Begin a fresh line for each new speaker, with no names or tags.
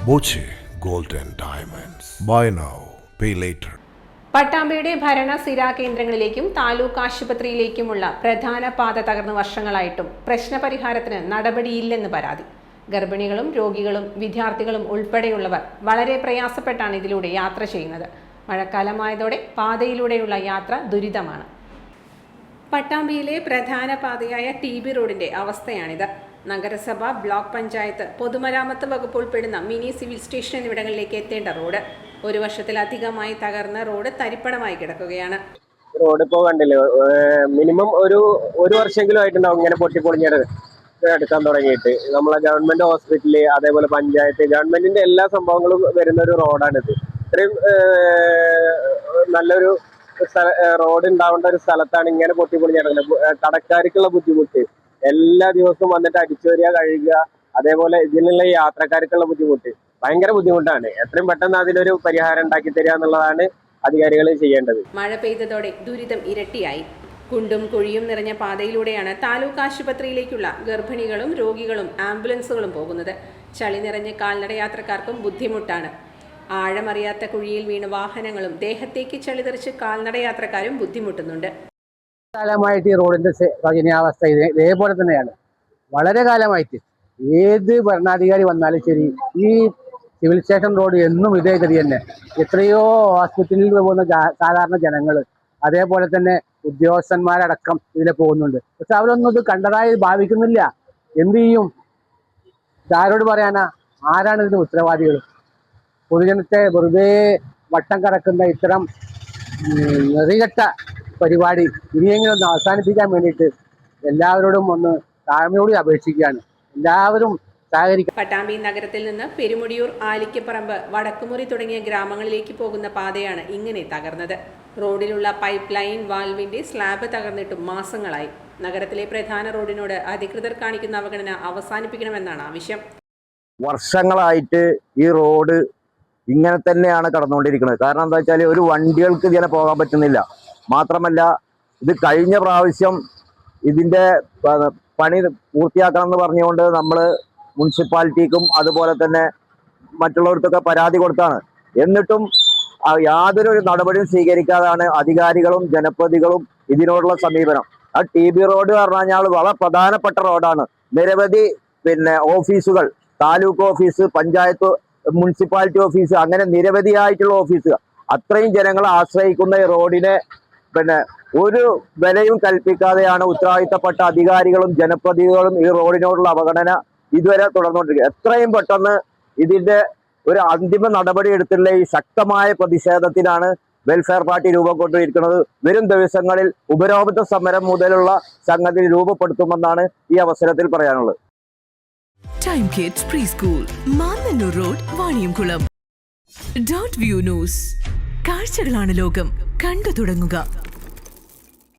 Boche gold and diamonds. Buy now pay later.
പട്ടാമ്പിയുടെ ഭരണ സ്ഥിരാ കേന്ദ്രങ്ങളിലേക്കും താലൂക്ക് ആശുപത്രിയിലേക്കുമുള്ള പ്രധാന പാത തകർന്ന് വർഷങ്ങളായിട്ടും പ്രശ്നപരിഹാരത്തിന് നടപടിയില്ലെന്ന് പരാതി. ഗർഭിണികളും രോഗികളും വിദ്യാർത്ഥികളും ഉൾപ്പെടെയുള്ളവർ വളരെ പ്രയാസപ്പെട്ടാണ് ഇതിലൂടെ യാത്ര ചെയ്യുന്നത്. മഴക്കാലമായതോടെ പാതയിലൂടെയുള്ള യാത്ര ദുരിതമാണ്. പട്ടാമ്പിയിലെ പ്രധാന പാതയായ TB റോഡിന്റെ അവസ്ഥയാണിത്. നഗരസഭ, ബ്ലോക്ക് പഞ്ചായത്ത്, പൊതുമരാമത്ത് വകുപ്പ് ഉൾപ്പെടുന്ന മിനി സിവിൽ സ്റ്റേഷൻ എന്നിവിടങ്ങളിലേക്ക് എത്തേണ്ട റോഡ് ഒരു വർഷത്തിലധികമായി തകർന്ന റോഡ് തരിപ്പണമായി കിടക്കുകയാണ്.
റോഡ് ഇപ്പോൾ കണ്ടില്ലേ, മിനിമം ഒരു വർഷമെങ്കിലും ആയിട്ടുണ്ടാവും ഇങ്ങനെ പൊട്ടിപ്പൊളിഞ്ഞെടുക്കാൻ തുടങ്ങിയിട്ട്. നമ്മളെ ഗവൺമെന്റ് ഹോസ്പിറ്റല്, അതേപോലെ പഞ്ചായത്ത്, ഗവൺമെന്റിന്റെ എല്ലാ സംഭവങ്ങളും വരുന്ന ഒരു റോഡാണിത്. ഇത്രയും നല്ലൊരു റോഡ് ഉണ്ടാവേണ്ട ഒരു സ്ഥലത്താണ് ഇങ്ങനെ പൊട്ടിപ്പൊളിഞ്ഞെടുക്കുന്നത്. കടക്കാർക്കുള്ള ബുദ്ധിമുട്ട്, എല്ലാ ദിവസവും വന്നിട്ട് അടിച്ചുവരിക, കഴുകുക, അതേപോലെ ഇതിനുള്ള യാത്രക്കാർക്കുള്ള ബുദ്ധിമുട്ട് ഭയങ്കര ബുദ്ധിമുട്ടാണ്. എത്രയും പെട്ടെന്ന് അതിനൊരു പരിഹാരം ഉണ്ടാക്കി തരിക എന്നുള്ളതാണ് അധികാരികൾ ചെയ്യേണ്ടത്.
മഴ പെയ്തതോടെ ദുരിതം ഇരട്ടിയായി. കുണ്ടും കുഴിയും നിറഞ്ഞ പാതയിലൂടെയാണ് താലൂക്ക് ആശുപത്രിയിലേക്കുള്ള ഗർഭിണികളും രോഗികളും ആംബുലൻസുകളും പോകുന്നത്. ചളി നിറഞ്ഞ കാൽനട യാത്രക്കാർക്കും ബുദ്ധിമുട്ടാണ്. ആഴമറിയാത്ത കുഴിയിൽ വീണ് വാഹനങ്ങളും ദേഹത്തേക്ക് ചളി തെറിച്ച് കാൽനട യാത്രക്കാരും ബുദ്ധിമുട്ടുന്നുണ്ട്.
കാലമായിട്ട് ഈ റോഡിന്റെ ശോചനീയാവസ്ഥ ഇതേപോലെ തന്നെയാണ്. വളരെ കാലമായിട്ട് ഏത് ഭരണാധികാരി വന്നാലും ശരി, ഈ സിവിൽ സ്റ്റേഷൻ റോഡ് എന്നും ഇതേ ഗതി തന്നെ. എത്രയോ ഹോസ്പിറ്റലിൽ പോകുന്ന സാധാരണ ജനങ്ങൾ, അതേപോലെ തന്നെ ഉദ്യോഗസ്ഥന്മാരടക്കം ഇതിലെ പോകുന്നുണ്ട്. പക്ഷെ അവരൊന്നും ഇത് കണ്ടതായി ഭാവിക്കുന്നില്ല. എന്ത് ചെയ്യും? ആരോട് പറയാനാ? ആരാണ് ഇതിന് ഉത്തരവാദികൾ? പൊതുജനത്തെ വെറുതെ വട്ടം കറക്കുന്ന ഇത്തരം നെറികെട്ട പരിപാടി ഇനിയെങ്കിലും ഒന്ന് അവസാനിപ്പിക്കാൻ വേണ്ടിയിട്ട് എല്ലാവരോടും ഒന്ന് താഴ്മയോട് അപേക്ഷിക്കുകയാണ്. എല്ലാവരും സഹകരിക്കുക.
പട്ടാമ്പി നഗരത്തിൽ നിന്ന് പെരുമുടിയൂർ, ആലിക്കപ്പറമ്പ്, വടക്കുമുറി തുടങ്ങിയ ഗ്രാമങ്ങളിലേക്ക് പോകുന്ന പാതയാണ് ഇങ്ങനെ തകർന്നത്. റോഡിലുള്ള പൈപ്പ് ലൈൻ വാൽവിന്റെ സ്ലാബ് തകർന്നിട്ടും മാസങ്ങളായി. നഗരത്തിലെ പ്രധാന റോഡിനോട് അധികൃതർ കാണിക്കുന്ന അവഗണന അവസാനിപ്പിക്കണമെന്നാണ് ആവശ്യം.
വർഷങ്ങളായിട്ട് ഈ റോഡ് ഇങ്ങനെ തന്നെയാണ് കടന്നുകൊണ്ടിരിക്കുന്നത്. കാരണം എന്താ വെച്ചാൽ ഒരു വണ്ടികൾക്ക് ഇതിനെ പോകാൻ പറ്റുന്നില്ല. മാത്രമല്ല, ഇത് കഴിഞ്ഞ പ്രാവശ്യം ഇതിൻ്റെ പണി പൂർത്തിയാക്കണം എന്ന് പറഞ്ഞുകൊണ്ട് നമ്മൾ മുനിസിപ്പാലിറ്റിക്കും അതുപോലെ തന്നെ മറ്റുള്ളവർക്കൊക്കെ പരാതി കൊടുത്താണ്. എന്നിട്ടും യാതൊരു നടപടിയും സ്വീകരിക്കാതാണ് അധികാരികളും ജനപ്രതിനിധികളും ഇതിനോടുള്ള സമീപനം. ആ TB റോഡ് പറഞ്ഞു കഴിഞ്ഞാൽ വളരെ പ്രധാനപ്പെട്ട റോഡാണ്. നിരവധി ഓഫീസുകൾ, taluk office, panchayat, municipality office, അങ്ങനെ നിരവധിയായിട്ടുള്ള ഓഫീസുകൾ, അത്രയും ജനങ്ങളെ ആശ്രയിക്കുന്ന ഈ റോഡിനെ ഒരു വിലയും കൽപ്പിക്കാതെയാണ് ഉത്തരവാദിത്തപ്പെട്ട അധികാരികളും ജനപ്രതിനിധികളും ഈ റോഡിനോടുള്ള അവഗണന ഇതുവരെ തുടർന്നുകൊണ്ടിരിക്കുക. എത്രയും പെട്ടെന്ന് ഇതിന്റെ ഒരു അന്തിമ നടപടി എടുത്തുള്ള ഈ ശക്തമായ പ്രതിഷേധത്തിലാണ് വെൽഫെയർ പാർട്ടി രൂപം കൊണ്ടിരിക്കുന്നത്. വരും ദിവസങ്ങളിൽ ഉപരോധ സമരം മുതലുള്ള സംഗതി രൂപപ്പെടുത്തുമെന്നാണ് ഈ അവസരത്തിൽ പറയാനുള്ളത്.
Time kids pre school, Mannannur road, Vaniyamkulam. Dot view news. കാഴ്ചകളാണ് ലോകം, കണ്ടു തുടങ്ങുക.